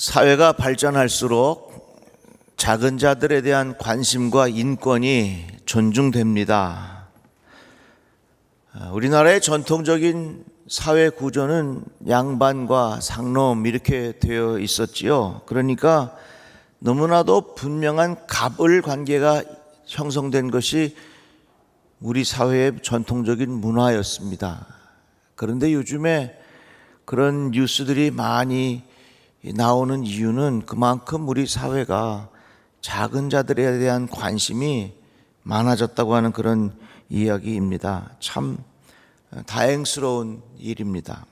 사회가 발전할수록 작은 자들에 대한 관심과 인권이 존중됩니다. 우리나라의 전통적인 사회 구조는 양반과 상놈 이렇게 되어 있었지요. 그러니까 너무나도 분명한 갑을 관계가 형성된 것이 우리 사회의 전통적인 문화였습니다. 그런데 요즘에 그런 뉴스들이 많이 나오는 이유는 그만큼 우리 사회가 작은 자들에 대한 관심이 많아졌다고 하는 그런 이야기입니다. 참 다행스러운 일입니다.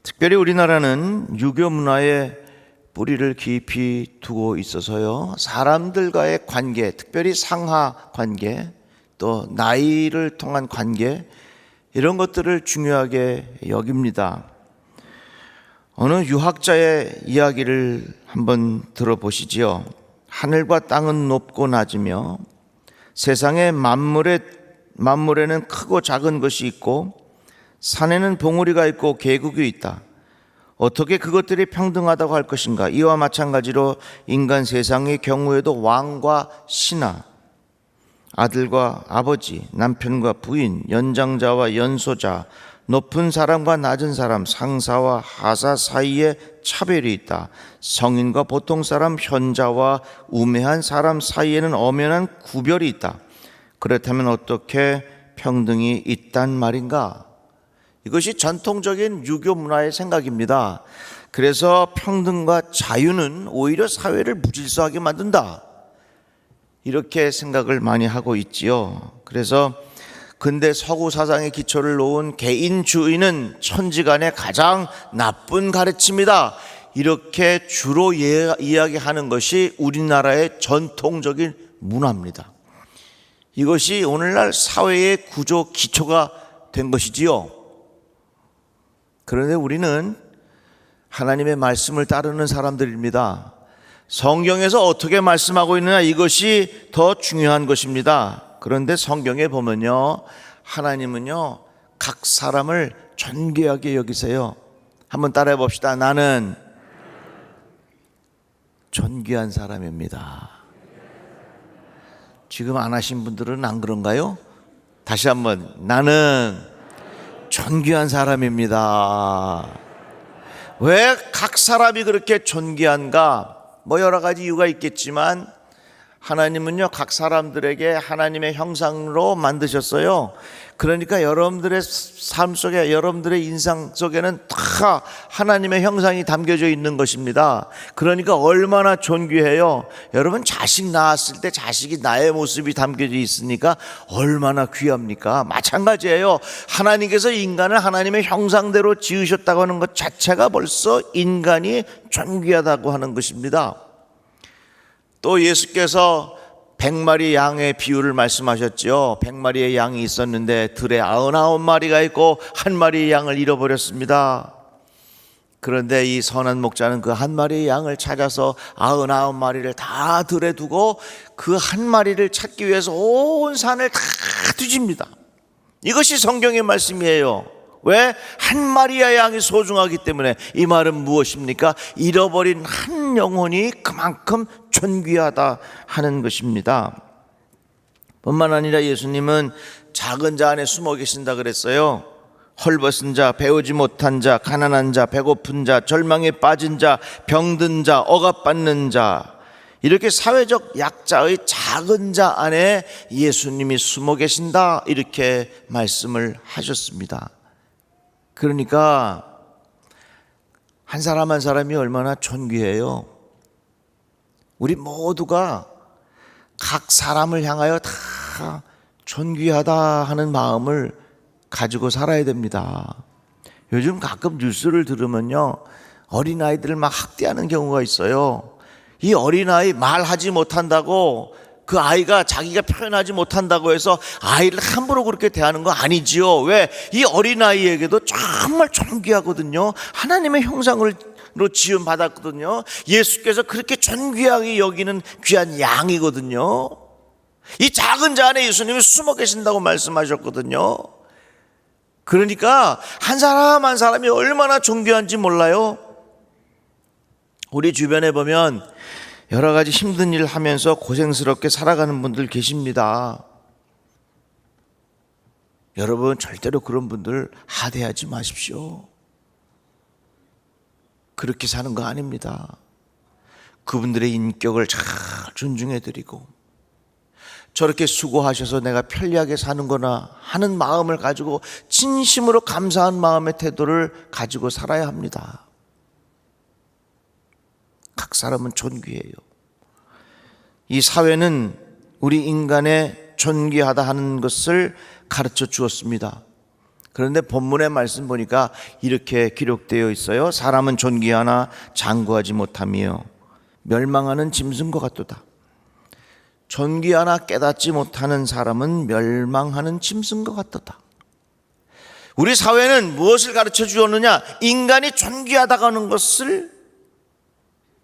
특별히 우리나라는 유교 문화에 뿌리를 깊이 두고 있어서요, 사람들과의 관계, 특별히 상하 관계, 또 나이를 통한 관계, 이런 것들을 중요하게 여깁니다. 어느 유학자의 이야기를 한번 들어보시지요. 하늘과 땅은 높고 낮으며 세상의 만물에는 크고 작은 것이 있고 산에는 봉우리가 있고 계곡이 있다. 어떻게 그것들이 평등하다고 할 것인가? 이와 마찬가지로 인간 세상의 경우에도 왕과 신하, 아들과 아버지, 남편과 부인, 연장자와 연소자, 높은 사람과 낮은 사람, 상사와 하사 사이에 차별이 있다. 성인과 보통 사람, 현자와 우매한 사람 사이에는 엄연한 구별이 있다. 그렇다면 어떻게 평등이 있단 말인가? 이것이 전통적인 유교 문화의 생각입니다. 그래서 평등과 자유는 오히려 사회를 무질서하게 만든다, 이렇게 생각을 많이 하고 있지요. 그래서 근대 서구 사상의 기초를 놓은 개인주의는 천지간의 가장 나쁜 가르침이다, 이렇게 주로 이야기하는 것이 우리나라의 전통적인 문화입니다. 이것이 오늘날 사회의 구조 기초가 된 것이지요. 그런데 우리는 하나님의 말씀을 따르는 사람들입니다. 성경에서 어떻게 말씀하고 있느냐, 이것이 더 중요한 것입니다. 그런데 성경에 보면요, 하나님은요 각 사람을 존귀하게 여기세요. 한번 따라해 봅시다. 나는 존귀한 사람입니다. 지금 안 하신 분들은 안 그런가요? 다시 한번, 나는 존귀한 사람입니다. 왜 각 사람이 그렇게 존귀한가? 뭐 여러 가지 이유가 있겠지만 하나님은요 각 사람들에게 하나님의 형상으로 만드셨어요. 그러니까 여러분들의 삶 속에, 여러분들의 인상 속에는 다 하나님의 형상이 담겨져 있는 것입니다. 그러니까 얼마나 존귀해요. 여러분, 자식 낳았을 때 자식이 나의 모습이 담겨져 있으니까 얼마나 귀합니까? 마찬가지예요. 하나님께서 인간을 하나님의 형상대로 지으셨다고 하는 것 자체가 벌써 인간이 존귀하다고 하는 것입니다. 또 예수께서 100마리 양의 비유를 말씀하셨죠. 100마리의 양이 있었는데 들에 99마리가 있고 한 마리의 양을 잃어버렸습니다. 그런데 이 선한 목자는 그 한 마리의 양을 찾아서 99마리를 다 들에 두고 그 한 마리를 찾기 위해서 온 산을 다 뒤집니다. 이것이 성경의 말씀이에요. 왜? 한 마리의 양이 소중하기 때문에. 이 말은 무엇입니까? 잃어버린 한 영혼이 그만큼 존귀하다 하는 것입니다. 뿐만 아니라 예수님은 작은 자 안에 숨어 계신다 그랬어요. 헐벗은 자, 배우지 못한 자, 가난한 자, 배고픈 자, 절망에 빠진 자, 병든 자, 억압받는 자, 이렇게 사회적 약자의 작은 자 안에 예수님이 숨어 계신다, 이렇게 말씀을 하셨습니다. 그러니까 한 사람 한 사람이 얼마나 존귀해요. 우리 모두가 각 사람을 향하여 다 존귀하다 하는 마음을 가지고 살아야 됩니다. 요즘 가끔 뉴스를 들으면요, 어린아이들을 막 학대하는 경우가 있어요. 이 어린아이 말하지 못한다고, 그 아이가 자기가 표현하지 못한다고 해서 아이를 함부로 그렇게 대하는 거 아니지요. 왜? 이 어린아이에게도 정말 존귀하거든요. 하나님의 형상으로 지음 받았거든요. 예수께서 그렇게 존귀하게 여기는 귀한 양이거든요. 이 작은 자 안에 예수님이 숨어 계신다고 말씀하셨거든요. 그러니까 한 사람 한 사람이 얼마나 존귀한지 몰라요. 우리 주변에 보면 여러 가지 힘든 일을 하면서 고생스럽게 살아가는 분들 계십니다. 여러분 절대로 그런 분들 하대하지 마십시오. 그렇게 사는 거 아닙니다. 그분들의 인격을 잘 존중해드리고 저렇게 수고하셔서 내가 편리하게 사는 거나 하는 마음을 가지고 진심으로 감사한 마음의 태도를 가지고 살아야 합니다. 각 사람은 존귀해요. 이 사회는 우리 인간의 존귀하다 하는 것을 가르쳐 주었습니다. 그런데 본문의 말씀 보니까 이렇게 기록되어 있어요. 사람은 존귀하나 장구하지 못하며 멸망하는 짐승과 같도다. 존귀하나 깨닫지 못하는 사람은 멸망하는 짐승과 같도다. 우리 사회는 무엇을 가르쳐 주었느냐? 인간이 존귀하다고 하는 것을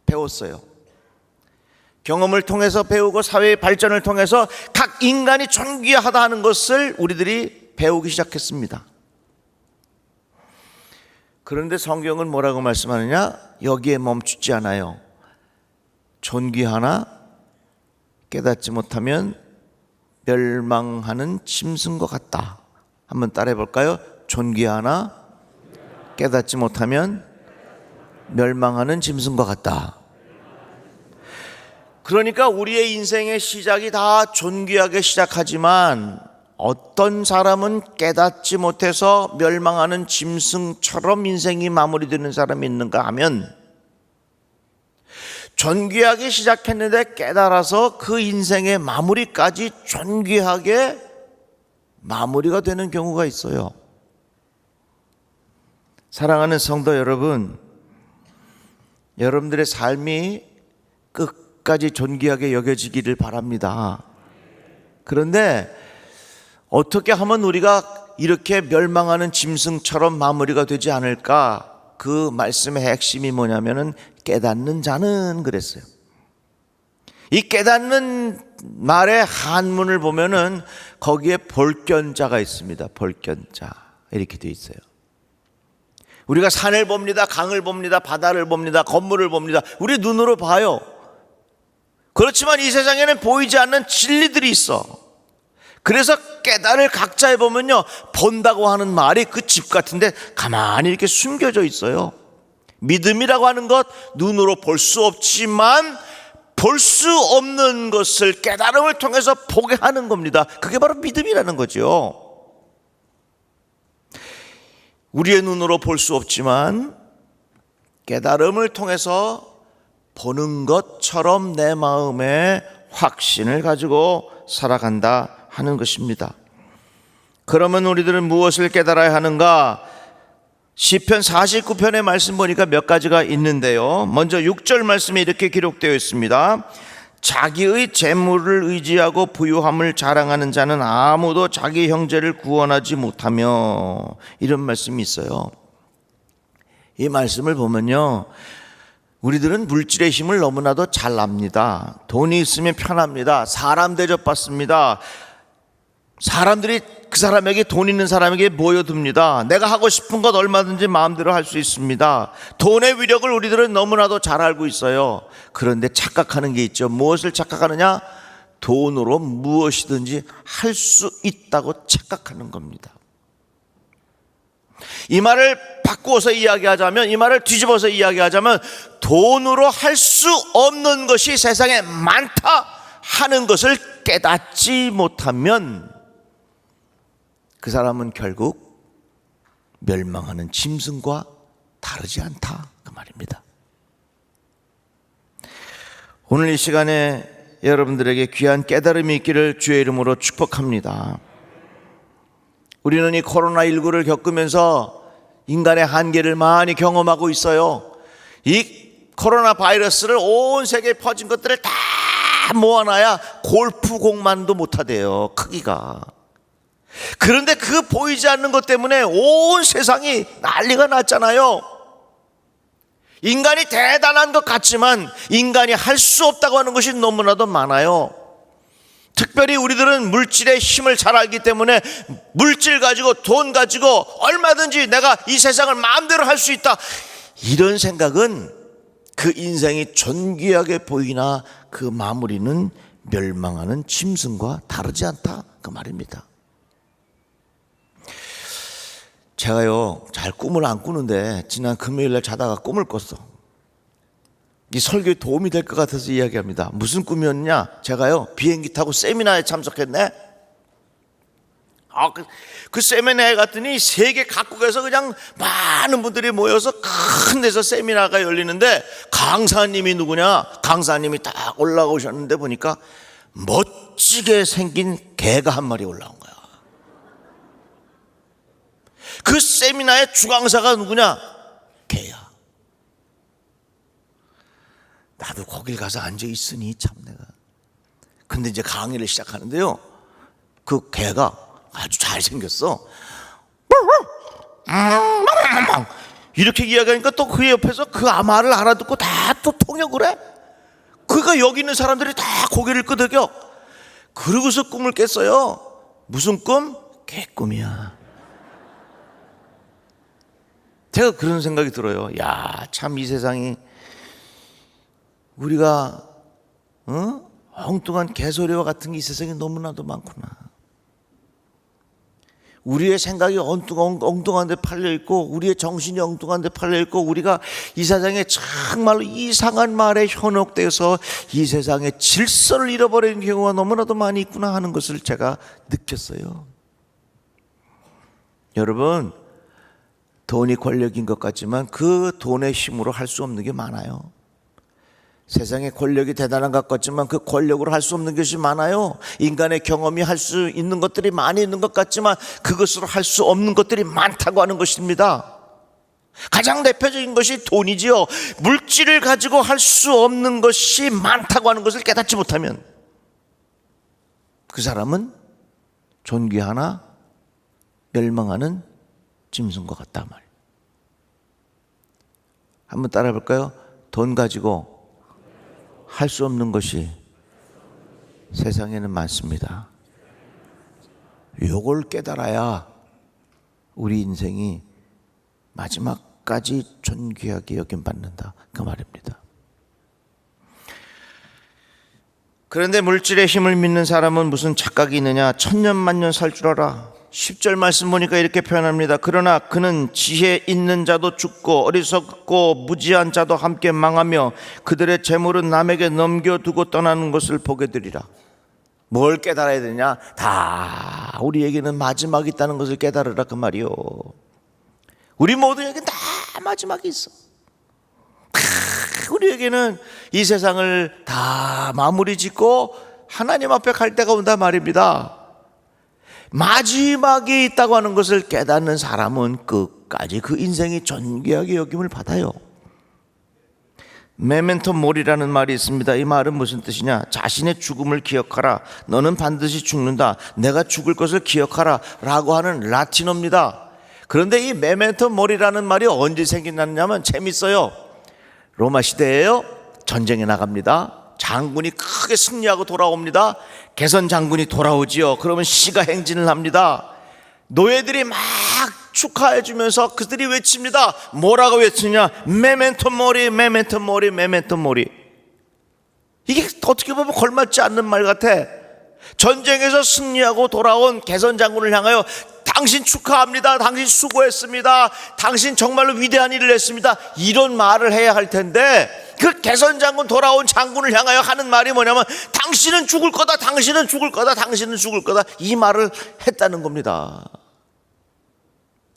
배웠어요. 경험을 통해서 배우고 사회의 발전을 통해서 각 인간이 존귀하다 하는 것을 우리들이 배우기 시작했습니다. 그런데 성경은 뭐라고 말씀하느냐? 여기에 멈추지 않아요. 존귀하나 깨닫지 못하면 멸망하는 짐승과 같다. 한번 따라해 볼까요? 존귀하나 깨닫지 못하면 멸망하는 짐승과 같다. 그러니까 우리의 인생의 시작이 다 존귀하게 시작하지만 어떤 사람은 깨닫지 못해서 멸망하는 짐승처럼 인생이 마무리되는 사람이 있는가 하면 존귀하게 시작했는데 깨달아서 그 인생의 마무리까지 존귀하게 마무리가 되는 경우가 있어요. 사랑하는 성도 여러분, 여러분들의 삶이 끝까지 존귀하게 여겨지기를 바랍니다. 그런데 어떻게 하면 우리가 이렇게 멸망하는 짐승처럼 마무리가 되지 않을까? 그 말씀의 핵심이 뭐냐면은 깨닫는 자는 그랬어요. 이 깨닫는 말의 한문을 보면은 거기에 볼견자가 있습니다. 볼견자 이렇게 되어 있어요. 우리가 산을 봅니다, 강을 봅니다, 바다를 봅니다, 건물을 봅니다. 우리 눈으로 봐요. 그렇지만 이 세상에는 보이지 않는 진리들이 있어. 그래서 깨달을 각자에 보면요, 본다고 하는 말이 그 집 같은데 가만히 이렇게 숨겨져 있어요. 믿음이라고 하는 것, 눈으로 볼 수 없지만 볼 수 없는 것을 깨달음을 통해서 보게 하는 겁니다. 그게 바로 믿음이라는 거죠. 우리의 눈으로 볼 수 없지만 깨달음을 통해서 보는 것처럼 내 마음에 확신을 가지고 살아간다 하는 것입니다. 그러면 우리들은 무엇을 깨달아야 하는가? 시편 49편의 말씀 보니까 몇 가지가 있는데요. 먼저 6절 말씀에 이렇게 기록되어 있습니다. 자기의 재물을 의지하고 부유함을 자랑하는 자는 아무도 자기 형제를 구원하지 못하며, 이런 말씀이 있어요. 이 말씀을 보면요, 우리들은 물질의 힘을 너무나도 잘 압니다. 돈이 있으면 편합니다. 사람 대접받습니다. 사람들이 그 사람에게, 돈 있는 사람에게 모여듭니다. 내가 하고 싶은 것 얼마든지 마음대로 할 수 있습니다. 돈의 위력을 우리들은 너무나도 잘 알고 있어요. 그런데 착각하는 게 있죠. 무엇을 착각하느냐? 돈으로 무엇이든지 할 수 있다고 착각하는 겁니다. 이 말을 바꾸어서 이야기하자면, 이 말을 뒤집어서 이야기하자면, 돈으로 할 수 없는 것이 세상에 많다 하는 것을 깨닫지 못하면 그 사람은 결국 멸망하는 짐승과 다르지 않다, 그 말입니다. 오늘 이 시간에 여러분들에게 귀한 깨달음이 있기를 주의 이름으로 축복합니다. 우리는 이 코로나19를 겪으면서 인간의 한계를 많이 경험하고 있어요. 이 코로나 바이러스를 온 세계에 퍼진 것들을 다 모아놔야 골프공만도 못하대요, 크기가. 그런데 그 보이지 않는 것 때문에 온 세상이 난리가 났잖아요. 인간이 대단한 것 같지만 인간이 할 수 없다고 하는 것이 너무나도 많아요. 특별히 우리들은 물질의 힘을 잘 알기 때문에 물질 가지고, 돈 가지고 얼마든지 내가 이 세상을 마음대로 할 수 있다, 이런 생각은 그 인생이 존귀하게 보이나 그 마무리는 멸망하는 짐승과 다르지 않다, 그 말입니다. 제가요 잘 꿈을 안 꾸는데 지난 금요일날 자다가 꿈을 꿨어. 이 설교에 도움이 될 것 같아서 이야기합니다. 무슨 꿈이었냐? 제가요 비행기 타고 세미나에 참석했네. 그 세미나에 갔더니 세계 각국에서 그냥 많은 분들이 모여서 큰 데서 세미나가 열리는데, 강사님이 누구냐? 강사님이 딱 올라오셨는데 보니까 멋지게 생긴 개가 한 마리 올라온 거야. 그 세미나의 주강사가 누구냐? 개야. 나도 거길 가서 앉아 있으니 참 내가. 근데 이제 강의를 시작하는데요, 그 개가 아주 잘생겼어. 이렇게 이야기하니까 또 그 옆에서 그 말을 알아듣고 다 또 통역을 해. 그러니까 여기 있는 사람들이 다 고개를 끄덕여. 그러고서 꿈을 깼어요. 무슨 꿈? 개꿈이야. 제가 그런 생각이 들어요. 야, 참 이 세상이 우리가 엉뚱한 개소리와 같은 게 이 세상에 너무나도 많구나. 우리의 생각이 엉뚱한 데 팔려있고, 우리의 정신이 엉뚱한 데 팔려있고, 우리가 이 세상에 정말로 이상한 말에 현혹돼서 이 세상의 질서를 잃어버리는 경우가 너무나도 많이 있구나 하는 것을 제가 느꼈어요. 여러분, 돈이 권력인 것 같지만 그 돈의 힘으로 할 수 없는 게 많아요. 세상에 권력이 대단한 것 같지만 그 권력으로 할 수 없는 것이 많아요. 인간의 경험이 할 수 있는 것들이 많이 있는 것 같지만 그것으로 할 수 없는 것들이 많다고 하는 것입니다. 가장 대표적인 것이 돈이지요. 물질을 가지고 할 수 없는 것이 많다고 하는 것을 깨닫지 못하면 그 사람은 존귀하나 멸망하는 짐승과 같다 말. 한번 따라해 볼까요? 돈 가지고 할 수 없는 것이 세상에는 많습니다. 요걸 깨달아야 우리 인생이 마지막까지 존귀하게 여김받는다, 그 말입니다. 그런데 물질의 힘을 믿는 사람은 무슨 착각이 있느냐? 천년만년 살 줄 알아. 10절 말씀 보니까 이렇게 표현합니다. 그러나 그는 지혜 있는 자도 죽고 어리석고 무지한 자도 함께 망하며 그들의 재물은 남에게 넘겨두고 떠나는 것을 보게 되리라. 뭘 깨달아야 되냐? 다 우리에게는 마지막이 있다는 것을 깨달으라, 그 말이요. 우리 모두에게 다 마지막이 있어. 우리에게는 이 세상을 다 마무리 짓고 하나님 앞에 갈 때가 온다 말입니다. 마지막이 있다고 하는 것을 깨닫는 사람은 끝까지 그 인생이 존귀하게 여김을 받아요. 메멘토 모리라는 말이 있습니다. 이 말은 무슨 뜻이냐? 자신의 죽음을 기억하라. 너는 반드시 죽는다. 내가 죽을 것을 기억하라 라고 하는 라틴어입니다. 그런데 이 메멘토 모리라는 말이 언제 생겼냐면 재밌어요. 로마 시대에요, 전쟁에 나갑니다. 장군이 크게 승리하고 돌아옵니다. 개선 장군이 돌아오지요. 그러면 시가 행진을 합니다. 노예들이 막 축하해 주면서 그들이 외칩니다. 뭐라고 외치냐? 메멘토 모리, 메멘토 모리, 메멘토 모리. 이게 어떻게 보면 걸맞지 않는 말 같아. 전쟁에서 승리하고 돌아온 개선 장군을 향하여 당신 축하합니다. 당신 수고했습니다. 당신 정말로 위대한 일을 했습니다. 이런 말을 해야 할 텐데, 그 개선 장군, 돌아온 장군을 향하여 하는 말이 뭐냐면 당신은 죽을 거다, 당신은 죽을 거다, 당신은 죽을 거다, 이 말을 했다는 겁니다.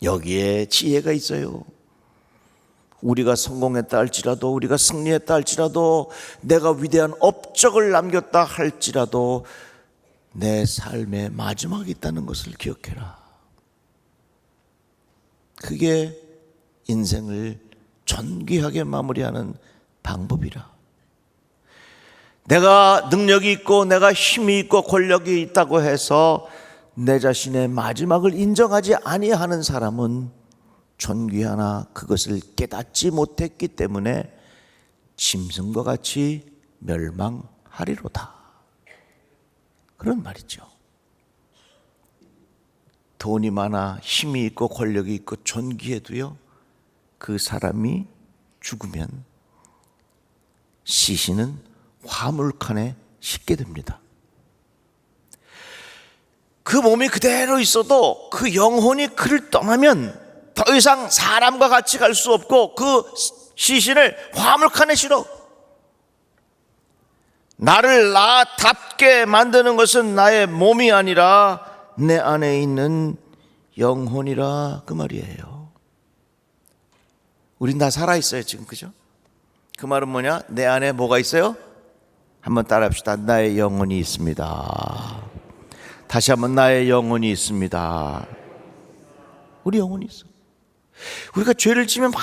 여기에 지혜가 있어요. 우리가 성공했다 할지라도, 우리가 승리했다 할지라도, 내가 위대한 업적을 남겼다 할지라도 내 삶의 마지막이 있다는 것을 기억해라. 그게 인생을 존귀하게 마무리하는 방법이라. 내가 능력이 있고 내가 힘이 있고 권력이 있다고 해서 내 자신의 마지막을 인정하지 아니하는 사람은 존귀하나 그것을 깨닫지 못했기 때문에 짐승과 같이 멸망하리로다, 그런 말이죠. 돈이 많아 힘이 있고 권력이 있고 존귀해도요, 그 사람이 죽으면 시신은 화물칸에 싣게 됩니다. 그 몸이 그대로 있어도 그 영혼이 그를 떠나면 더 이상 사람과 같이 갈 수 없고 그 시신을 화물칸에 실어. 나를 나답게 만드는 것은 나의 몸이 아니라 내 안에 있는 영혼이라, 그 말이에요. 우린 다 살아있어요 지금, 그죠? 그 말은 뭐냐? 내 안에 뭐가 있어요? 한번 따라합시다. 나의 영혼이 있습니다. 다시 한번, 나의 영혼이 있습니다. 우리 영혼이 있어. 우리가 죄를 지면 막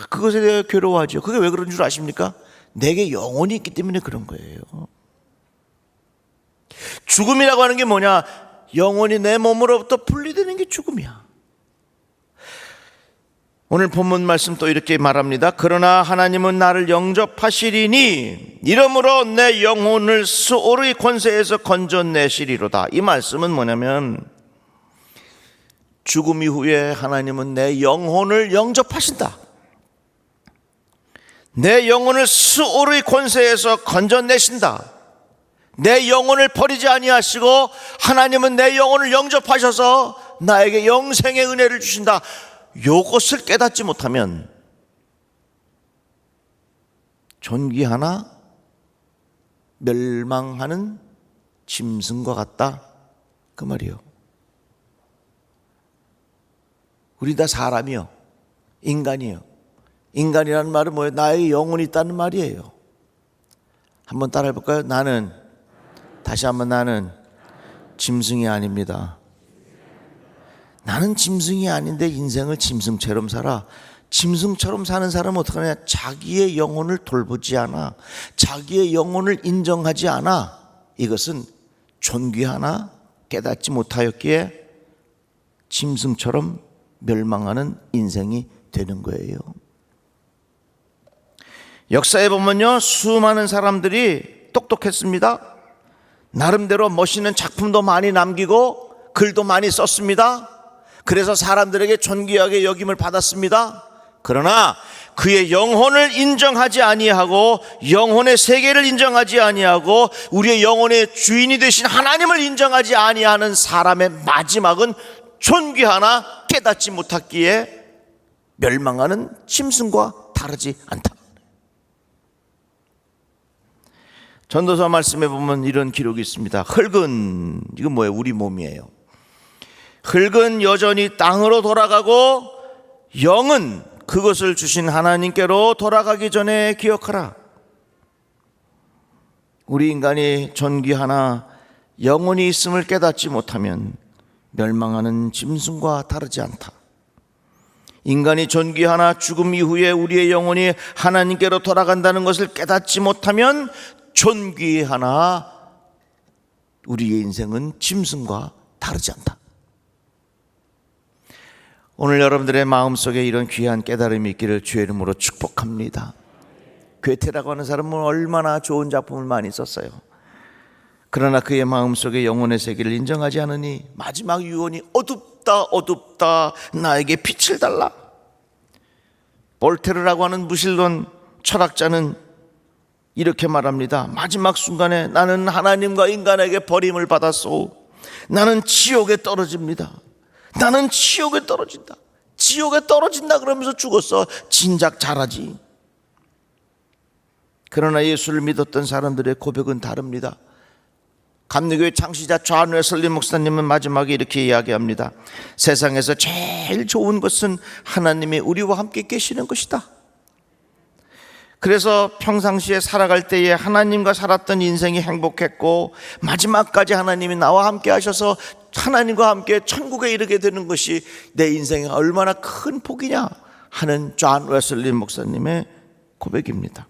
그것에 대해 괴로워하죠. 그게 왜 그런 줄 아십니까? 내게 영혼이 있기 때문에 그런 거예요. 죽음이라고 하는 게 뭐냐? 영혼이 내 몸으로부터 분리되는 게 죽음이야. 오늘 본문 말씀 또 이렇게 말합니다. 그러나 하나님은 나를 영접하시리니 이러므로 내 영혼을 스오르의 권세에서 건져내시리로다. 이 말씀은 뭐냐면, 죽음 이후에 하나님은 내 영혼을 영접하신다. 내 영혼을 스오르의 권세에서 건져내신다. 내 영혼을 버리지 아니하시고 하나님은 내 영혼을 영접하셔서 나에게 영생의 은혜를 주신다. 이것을 깨닫지 못하면 존귀하나 멸망하는 짐승과 같다, 그 말이요. 우리 다 사람이요, 인간이요. 인간이라는 말은 뭐예요? 나의 영혼이 있다는 말이에요. 한번 따라해 볼까요? 다시 한번, 나는 짐승이 아닙니다. 나는 짐승이 아닌데 인생을 짐승처럼 살아. 짐승처럼 사는 사람은 어떻게 하냐? 자기의 영혼을 돌보지 않아. 자기의 영혼을 인정하지 않아. 이것은 존귀하나 깨닫지 못하였기에 짐승처럼 멸망하는 인생이 되는 거예요. 역사에 보면요, 수많은 사람들이 똑똑했습니다. 나름대로 멋있는 작품도 많이 남기고 글도 많이 썼습니다. 그래서 사람들에게 존귀하게 여김을 받았습니다. 그러나 그의 영혼을 인정하지 아니하고 영혼의 세계를 인정하지 아니하고 우리의 영혼의 주인이 되신 하나님을 인정하지 아니하는 사람의 마지막은 존귀하나 깨닫지 못했기에 멸망하는 짐승과 다르지 않다. 전도서 말씀에 보면 이런 기록이 있습니다. 흙은, 이건 뭐예요? 우리 몸이에요. 흙은 여전히 땅으로 돌아가고 영은 그것을 주신 하나님께로 돌아가기 전에 기억하라. 우리 인간이 존귀하나 영혼이 있음을 깨닫지 못하면 멸망하는 짐승과 다르지 않다. 인간이 존귀하나 죽음 이후에 우리의 영혼이 하나님께로 돌아간다는 것을 깨닫지 못하면 존귀하나 우리의 인생은 짐승과 다르지 않다. 오늘 여러분들의 마음속에 이런 귀한 깨달음이 있기를 주의 이름으로 축복합니다. 괴테라고 하는 사람은 얼마나 좋은 작품을 많이 썼어요. 그러나 그의 마음속에 영혼의 세계를 인정하지 않으니 마지막 유언이 어둡다 어둡다 나에게 빛을 달라. 볼테르라고 하는 무신론 철학자는 이렇게 말합니다. 마지막 순간에 나는 하나님과 인간에게 버림을 받았소. 나는 지옥에 떨어집니다. 나는 지옥에 떨어진다. 지옥에 떨어진다 그러면서 죽었어. 진작 잘하지. 그러나 예수를 믿었던 사람들의 고백은 다릅니다. 감리교회 창시자 존 웨슬리 목사님은 마지막에 이렇게 이야기합니다. 세상에서 제일 좋은 것은 하나님이 우리와 함께 계시는 것이다. 그래서 평상시에 살아갈 때에 하나님과 살았던 인생이 행복했고 마지막까지 하나님이 나와 함께 하셔서 하나님과 함께 천국에 이르게 되는 것이 내 인생에 얼마나 큰 복이냐 하는 존 웨슬리 목사님의 고백입니다.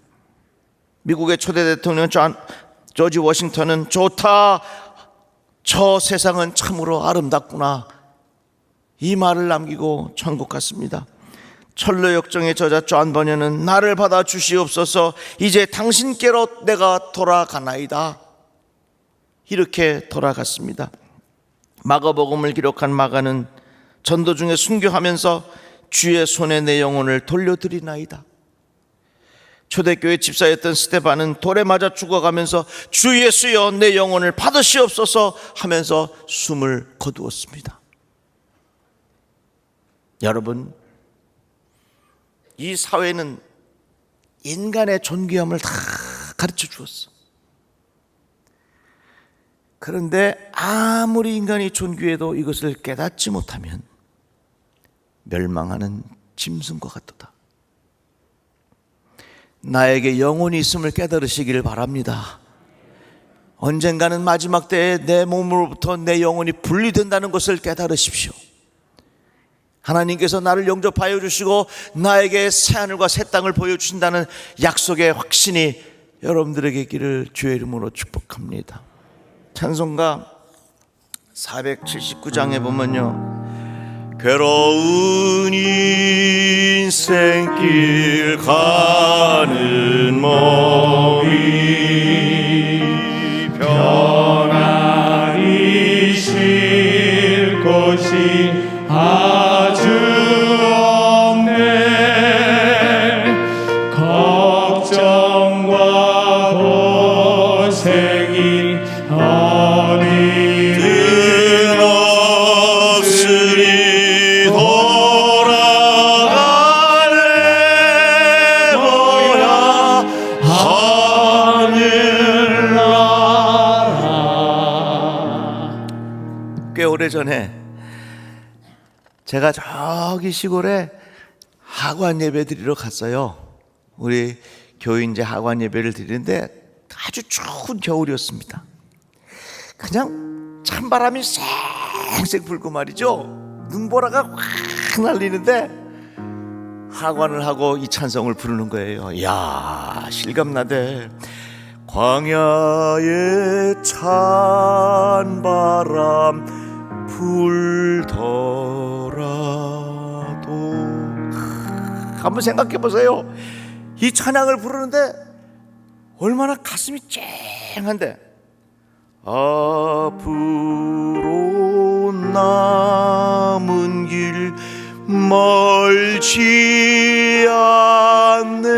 미국의 초대 대통령 조지 워싱턴은 좋다, 저 세상은 참으로 아름답구나, 이 말을 남기고 천국 갔습니다. 철로역정의 저자 존 버녀는 나를 받아 주시옵소서, 이제 당신께로 내가 돌아가나이다, 이렇게 돌아갔습니다. 마가복음을 기록한 마가는 전도 중에 순교하면서 주의 손에 내 영혼을 돌려드리나이다. 초대교회 집사였던 스데반은 돌에 맞아 죽어가면서 주 예수여 내 영혼을 받으시옵소서 하면서 숨을 거두었습니다. 여러분, 이 사회는 인간의 존귀함을 다 가르쳐 주었어. 그런데 아무리 인간이 존귀해도 이것을 깨닫지 못하면 멸망하는 짐승과 같도다. 나에게 영혼이 있음을 깨달으시기를 바랍니다. 언젠가는 마지막 때에 내 몸으로부터 내 영혼이 분리된다는 것을 깨달으십시오. 하나님께서 나를 영접하여 주시고 나에게 새하늘과 새 땅을 보여주신다는 약속의 확신이 여러분들에게 있기를 주의 이름으로 축복합니다. 찬송가 479장에 보면요, 괴로운 인생길 가는 몸이 평안히 쉴 곳이 아주 없네. 걱정과 고생이 어디든 없으리 돌아갈래 뭐야 하늘나라. 꽤 오래전에 제가 저기 시골에 하관 예배 드리러 갔어요. 우리 교인제 하관 예배를 드리는데 아주 추운 겨울이었습니다. 그냥 찬바람이 쌩쌩 불고 말이죠, 눈보라가 확 날리는데 하관을 하고 이 찬송을 부르는 거예요. 이야, 실감나대. 광야의 찬바람 불더라도. 한번 생각해 보세요. 이 찬양을 부르는데 얼마나 가슴이 쨍한데, 앞으로 남은 길 멀지 않네.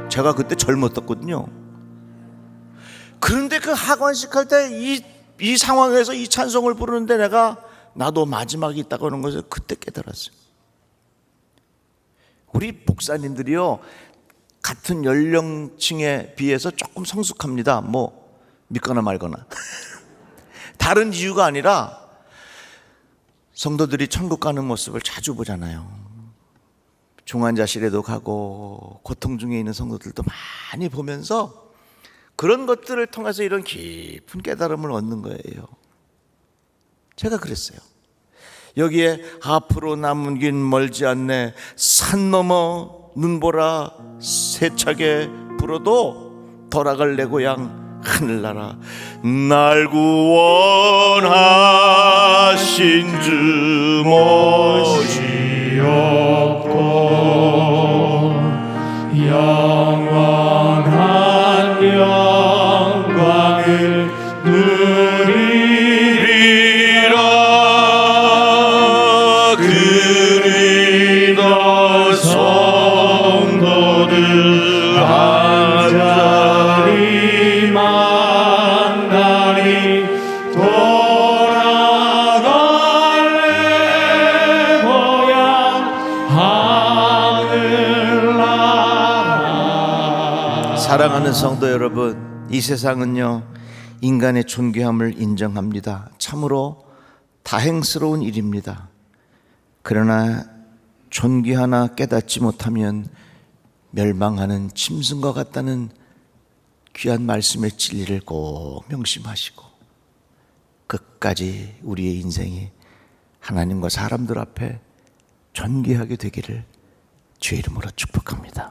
제가 그때 젊었었거든요. 그런데 그 하관식 할 때 이 상황에서 이 찬송을 부르는데 나도 마지막이 있다고 하는 것을 그때 깨달았어요. 우리 목사님들이요, 같은 연령층에 비해서 조금 성숙합니다. 뭐 믿거나 말거나. 다른 이유가 아니라 성도들이 천국 가는 모습을 자주 보잖아요. 중환자실에도 가고 고통 중에 있는 성도들도 많이 보면서 그런 것들을 통해서 이런 깊은 깨달음을 얻는 거예요. 제가 그랬어요. 여기에 앞으로 남은 길 멀지 않네, 산 넘어 눈보라 세차게 불어도 돌아갈 내 고향 하늘나라, 날 구원하신 주 모시옵고 영원한 영광을 누리리라. 그리도 성도들 한자리 만나리 돌아갈래 고향 하늘나라. 사랑하는 성도 여러분, 이 세상은요, 인간의 존귀함을 인정합니다. 참으로 다행스러운 일입니다. 그러나 존귀하나 깨닫지 못하면 멸망하는 짐승과 같다는 귀한 말씀의 진리를 꼭 명심하시고 끝까지 우리의 인생이 하나님과 사람들 앞에 존귀하게 되기를 주의 이름으로 축복합니다.